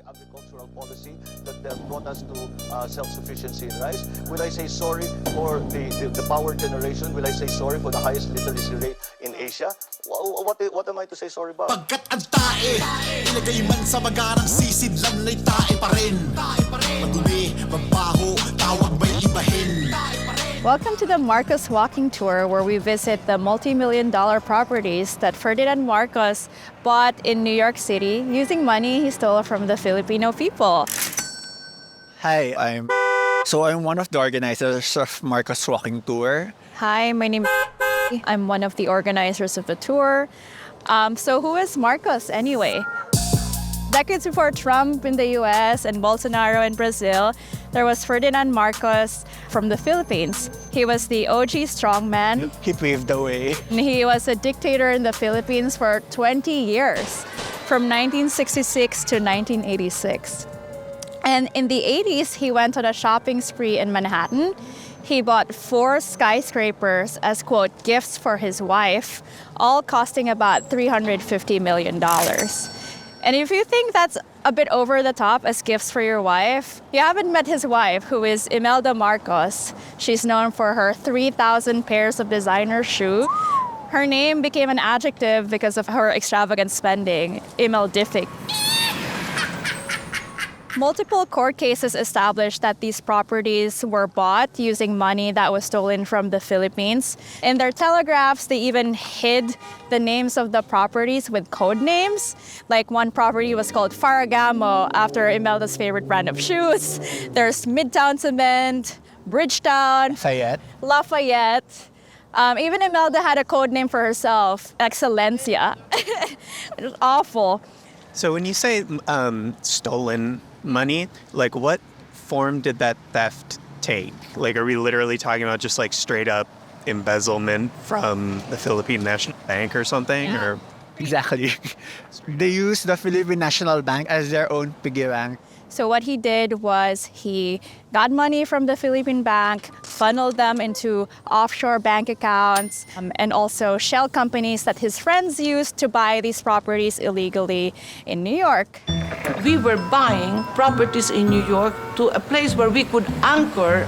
the agricultural policy that brought us to self-sufficiency in rice? Will I say sorry for the power generation? Will I say sorry for the highest literacy rate in Asia? What am I to say sorry about? Pagkat ang tae, ilagay man sa magarang sisidlan ay tae pa rin. Madumi, mabaho, tawag ba'y ibahin? Welcome to the Marcos Walking Tour, where we visit the multi-million-dollar properties that Ferdinand Marcos bought in New York City using money he stole from the Filipino people. Hi, I'm one of the organizers of Marcos Walking Tour. Hi, my name is I'm one of the organizers of the tour. So who is Marcos anyway? Decades before Trump in the US and Bolsonaro in Brazil, there was Ferdinand Marcos from the Philippines. He was the OG strongman. He paved the way. He was a dictator in the Philippines for 20 years, from 1966 to 1986. And in the 80s, he went on a shopping spree in Manhattan. He bought 4 skyscrapers as, quote, gifts for his wife, all costing about $350 million. And if you think that's a bit over the top as gifts for your wife, you haven't met his wife, who is Imelda Marcos. She's known for her 3,000 pairs of designer shoes. Her name became an adjective because of her extravagant spending, Imeldific. Multiple court cases established that these properties were bought using money that was stolen from the Philippines. In their telegraphs, they even hid the names of the properties with code names. Like one property was called Farragamo after Imelda's favorite brand of shoes. There's Midtown Cement, Bridgetown, Lafayette. Even Imelda had a code name for herself, Excelencia. It was awful. So when you say stolen money, like what form did that theft take? Like, are we literally talking about just like straight up embezzlement from the Philippine National Bank or something? Yeah. Or Exactly. They use the Philippine National Bank as their own piggy bank. So what he did was he got money from the Philippine bank, funneled them into offshore bank accounts, and also shell companies that his friends used to buy these properties illegally in New York. We were buying properties in New York to a place where we could anchor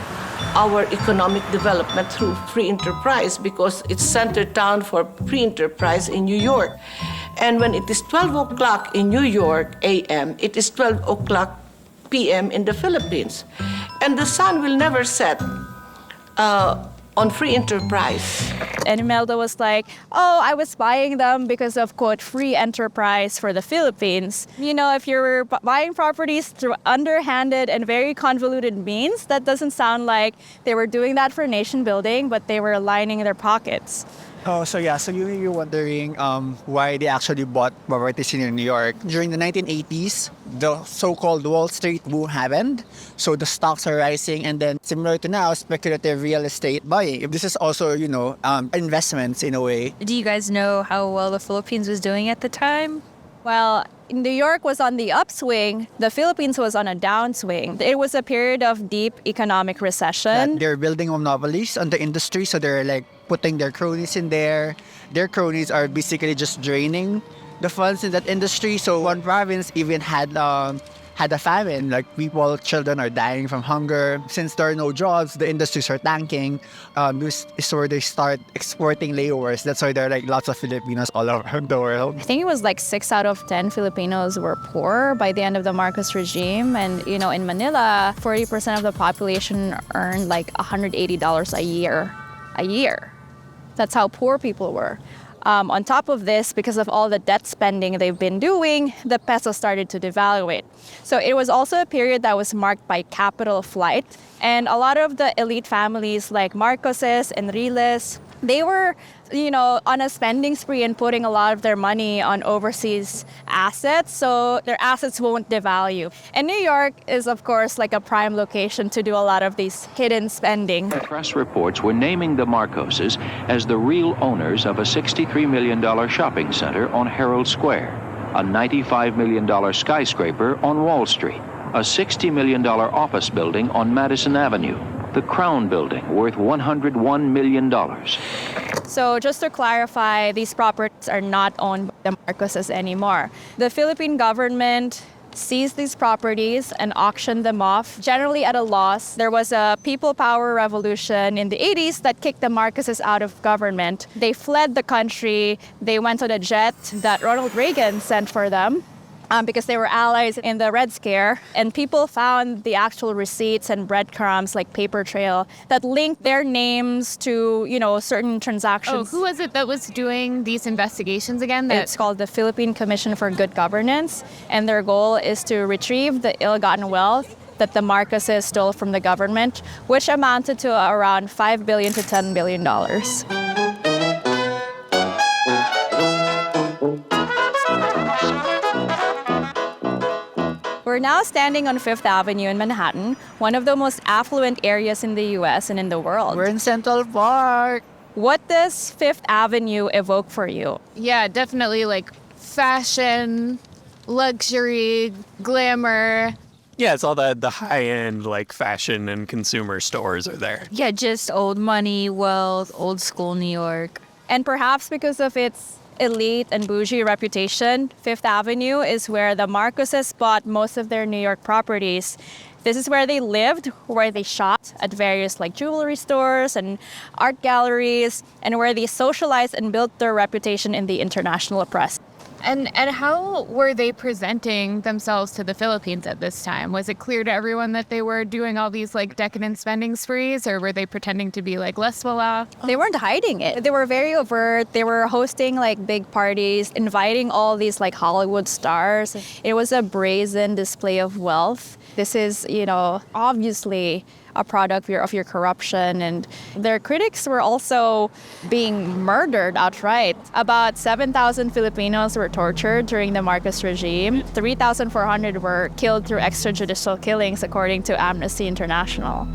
our economic development through free enterprise, because it's center town for free enterprise in New York. And when it is 12 o'clock in New York a.m., it is 12 o'clock p.m. in the Philippines. And the sun will never set on free enterprise. And Imelda was like, oh, I was buying them because of, quote, free enterprise for the Philippines. You know, if you're buying properties through underhanded and very convoluted means, that doesn't sound like they were doing that for nation building, but they were lining their pockets. Oh, so you're wondering why they actually bought properties in New York. During the 1980s, the so-called Wall Street boom happened. So the stocks are rising, and then similar to now, speculative real estate buying. This is also, investments in a way. Do you guys know how well the Philippines was doing at the time? Well, New York was on the upswing, the Philippines was on a downswing. It was a period of deep economic recession. They're building monopolies on the industry, so they're like putting their cronies in there. Their cronies are basically just draining the funds in that industry. So one province even had a famine, like children are dying from hunger. Since there are no jobs, the industries are tanking. This is where they start exporting layovers. That's why there are like lots of Filipinos all around the world. I think it was like 6 out of 10 Filipinos were poor by the end of the Marcos regime. And, in Manila, 40% of the population earned like $180 a year. That's how poor people were. On top of this, because of all the debt spending they've been doing, the peso started to devaluate. So it was also a period that was marked by capital flight. And a lot of the elite families like Marcoses and Riles, they were, on a spending spree and putting a lot of their money on overseas assets, so their assets won't devalue. And New York is, of course, like a prime location to do a lot of these hidden spending. Press reports were naming the Marcoses as the real owners of a $63 million shopping center on Herald Square, a $95 million skyscraper on Wall Street, a $60 million office building on Madison Avenue, the Crown Building, worth $101 million. So just to clarify, these properties are not owned by the Marcoses anymore. The Philippine government seized these properties and auctioned them off, generally at a loss. There was a people power revolution in the 80s that kicked the Marcoses out of government. They fled the country. They went on a jet that Ronald Reagan sent for them. Because they were allies in the Red Scare, and people found the actual receipts and breadcrumbs, like paper trail, that linked their names to, certain transactions. Oh, who was it that was doing these investigations again? It's called the Philippine Commission for Good Governance, and their goal is to retrieve the ill-gotten wealth that the Marcoses stole from the government, which amounted to around $5 billion to $10 billion. We're now standing on Fifth Avenue in Manhattan, one of the most affluent areas in the US and in the world. We're in Central Park. What does Fifth Avenue evoke for you? Yeah, definitely like fashion, luxury, glamour. Yeah, it's all the high-end like fashion and consumer stores are there. Yeah, just old money, wealth, old school New York. And perhaps because of its elite and bougie reputation, Fifth Avenue is where the Marcoses bought most of their New York properties. This is where they lived, where they shopped at various jewelry stores and art galleries, and where they socialized and built their reputation in the international press. And how were they presenting themselves to the Philippines at this time? Was it clear to everyone that they were doing all these decadent spending sprees, or were they pretending to be less well off? They weren't hiding it. They were very overt. They were hosting big parties, inviting all these Hollywood stars. It was a brazen display of wealth. This is, obviously a product of your corruption, and their critics were also being murdered outright. About 7,000 Filipinos were tortured during the Marcos regime. 3,400 were killed through extrajudicial killings, according to Amnesty International.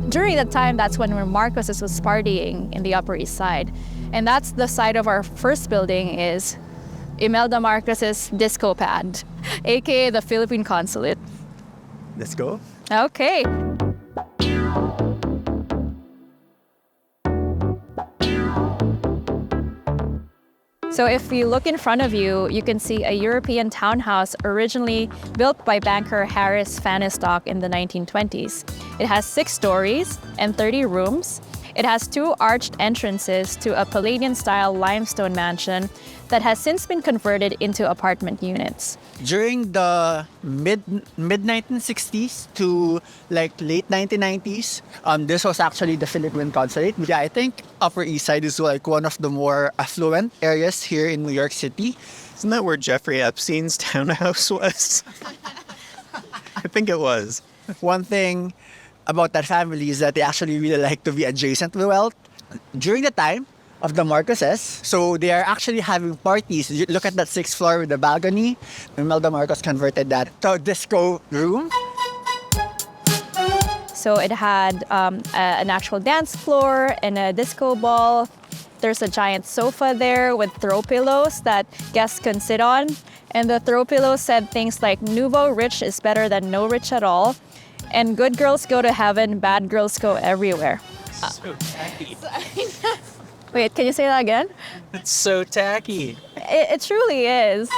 During that time, that's when Marcos was partying in the Upper East Side. And that's the site of our first building is Imelda Marcos's disco pad, aka the Philippine Consulate. Let's go. Okay. So if you look in front of you, you can see a European townhouse originally built by banker Harris Fanistock in the 1920s. It has 6 stories and 30 rooms. It has 2 arched entrances to a Palladian-style limestone mansion that has since been converted into apartment units. During the mid 1960s to late 1990s, this was actually the Philippine Consulate. Yeah, I think Upper East Side is one of the more affluent areas here in New York City. Isn't that where Jeffrey Epstein's townhouse was? I think it was. One thing about that family is that they actually really like to be adjacent to wealth. During the time of the Marcoses, so they are actually having parties. You look at that 6th floor with the balcony. Imelda Marcos converted that to a disco room. So it had an actual dance floor and a disco ball. There's a giant sofa there with throw pillows that guests can sit on. And the throw pillows said things like, "Nouveau rich is better than no rich at all." And good girls go to heaven, bad girls go everywhere. So tacky. Wait, can you say that again? It's so tacky. It truly is.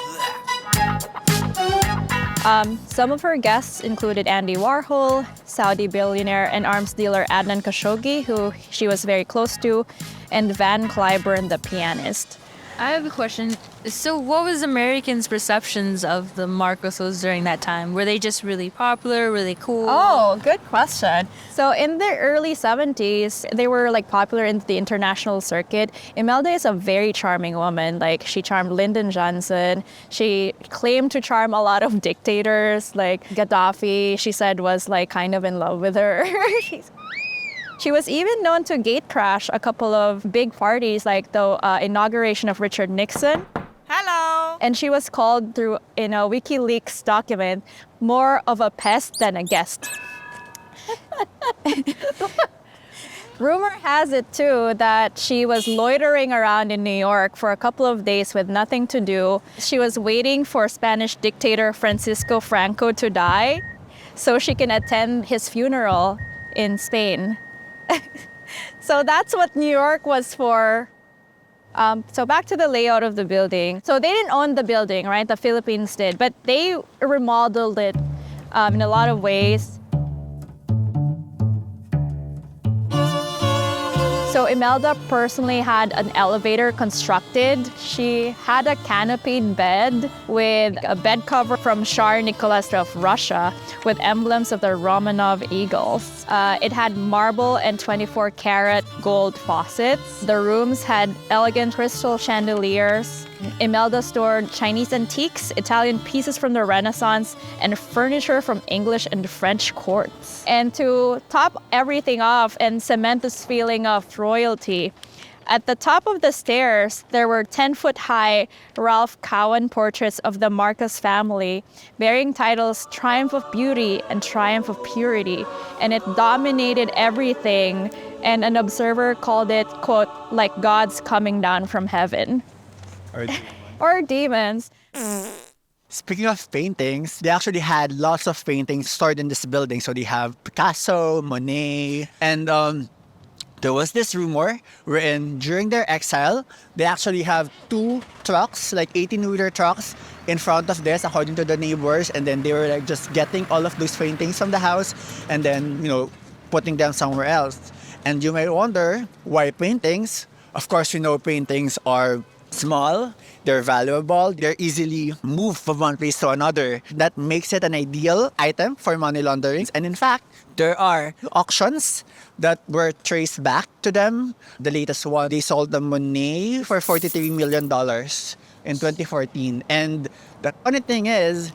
Some of her guests included Andy Warhol, Saudi billionaire and arms dealer Adnan Khashoggi, who she was very close to, and Van Cliburn, the pianist. I have a question. So what was Americans' perceptions of the Marcoses during that time? Were they just really popular, really cool? Oh, good question. So in the early 70s, they were popular in the international circuit. Imelda is a very charming woman. She charmed Lyndon Johnson. She claimed to charm a lot of dictators, like Gaddafi, she said was kind of in love with her. She was even known to gate crash a couple of big parties, like the inauguration of Richard Nixon. Hello! And she was called through, in a WikiLeaks document, more of a pest than a guest. Rumor has it, too, that she was loitering around in New York for a couple of days with nothing to do. She was waiting for Spanish dictator Francisco Franco to die so she can attend his funeral in Spain. So that's what New York was for So back to the layout of the building. So they didn't own the building, right? The Philippines did, but they remodeled it in a lot of ways. So Imelda personally had an elevator constructed. She had a canopied bed with a bed cover from Tsar Nicholas of Russia with emblems of the Romanov eagles. It had marble and 24-karat gold faucets. The rooms had elegant crystal chandeliers. Imelda stored Chinese antiques, Italian pieces from the Renaissance, and furniture from English and French courts. And to top everything off and cement this feeling of royalty, at the top of the stairs, there were 10-foot-high Ralph Cowan portraits of the Marcos family, bearing titles Triumph of Beauty and Triumph of Purity. And it dominated everything, and an observer called it, quote, like God's coming down from heaven. Or demons. Speaking of paintings, they actually had lots of paintings stored in this building. So they have Picasso, Monet, and there was this rumor wherein during their exile, they actually have 2 trucks, like 18-wheeler trucks, in front of this, according to the neighbors, and then they were like just getting all of those paintings from the house and then, putting them somewhere else. And you may wonder why paintings. Of course, paintings are small, they're valuable, they're easily moved from one place to another. That makes it an ideal item for money laundering. And in fact, there are auctions that were traced back to them. The latest one, they sold the Monet for $43 million in 2014. And the funny thing is,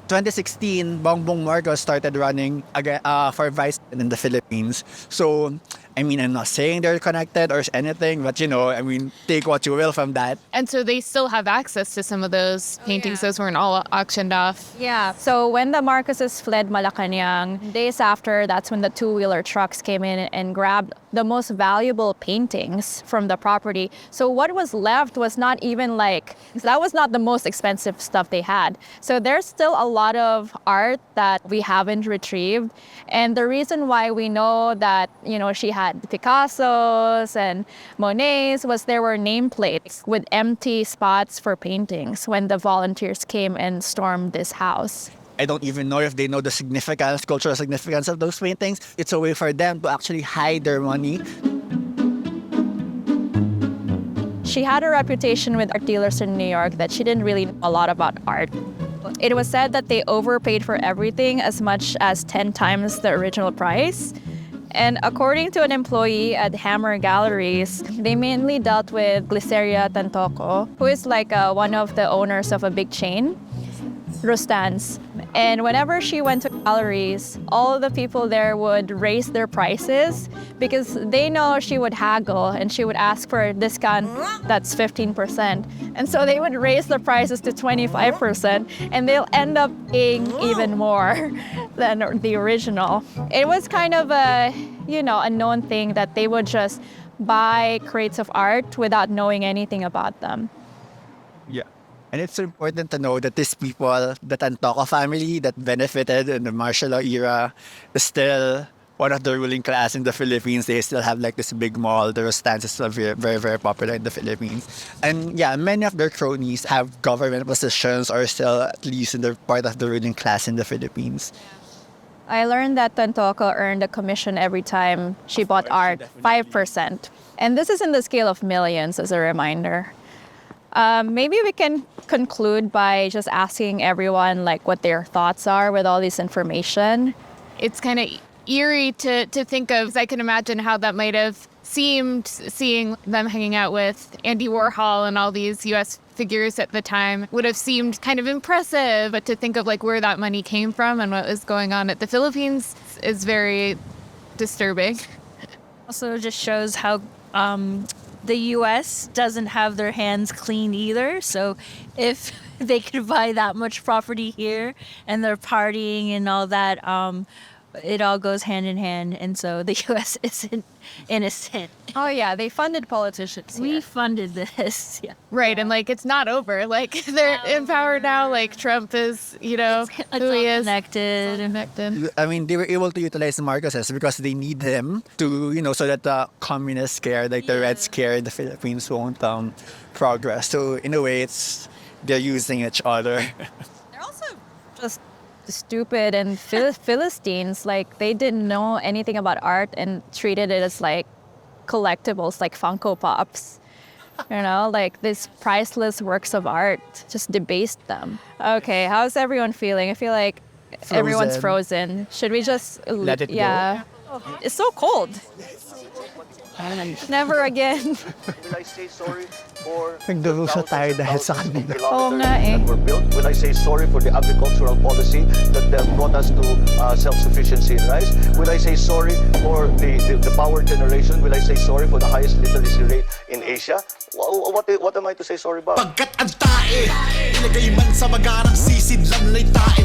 2016, Bongbong Marcos started running again, for vice in the Philippines. So, I'm not saying they're connected or anything, but take what you will from that. And so they still have access to some of those paintings. Those weren't all auctioned off. Yeah. So when the Marcoses fled Malacanang, days after, that's when the 2-wheeler trucks came in and grabbed the most valuable paintings from the property. So what was left was not even that was not the most expensive stuff they had. So there's still a lot of art that we haven't retrieved. And the reason why we know that, she had Picassos and Monets was there were nameplates with empty spots for paintings when the volunteers came and stormed this house. I don't even know if they know the cultural significance of those paintings. It's a way for them to actually hide their money. She had a reputation with art dealers in New York that she didn't really know a lot about art. It was said that they overpaid for everything as much as 10 times the original price. And according to an employee at Hammer Galleries, they mainly dealt with Glyceria Tantoco, who is one of the owners of a big chain, Rustan's. And whenever she went to galleries, all of the people there would raise their prices because they know she would haggle and she would ask for a discount that's 15%. And so they would raise the prices to 25% and they'll end up paying even more than the original. It was kind of a known thing that they would just buy crates of art without knowing anything about them. Yeah. And it's important to know that these people, the Tantoco family that benefited in the martial law era, is still one of the ruling class in the Philippines. They still have this big mall. Their stance is still very, very, very popular in the Philippines. And many of their cronies have government positions or still at least in the part of the ruling class in the Philippines. I learned that Tantoco earned a commission every time she bought art, 5%. And this is in the scale of millions as a reminder. Maybe we can conclude by just asking everyone what their thoughts are with all this information. It's kind of eerie to think of, 'cause I can imagine how that might have seemed seeing them hanging out with Andy Warhol and all these U.S. figures at the time would have seemed kind of impressive, but to think of where that money came from and what was going on at the Philippines is very disturbing. Also just shows how the U.S. doesn't have their hands clean either. So if they could buy that much property here and they're partying and all that, it all goes hand in hand, and so the U.S. isn't innocent. Oh yeah, they funded politicians. We here. funded this. Yeah. Right, and like it's not over. Like they're in power now. Like Trump is, you know, who he is. Connected. Connected. I mean, they were able to utilize the Marcoses because they need them to, so that the communist scare, like the Red Scare in the Philippines won't progress. So in a way, they're using each other. They're also just stupid and Philistines. Like they didn't know anything about art and treated it as like collectibles, like Funko Pops. Like these priceless works of art, just debased them. Okay, how's everyone feeling? I feel like everyone's frozen. Should we just let it go? Yeah. It's so cold. Never again. Will I say sorry for Nagdurusa tayo dahil sa kanila. Oo nga eh. that were built? Will I say sorry for the agricultural policy that brought us to self-sufficiency in rice? Will I say sorry for the power generation? Will I say sorry for the highest literacy rate in Asia? What am I to say sorry about? Pagkat ang tae, ilagay man sa magarang sisid lang na'y tae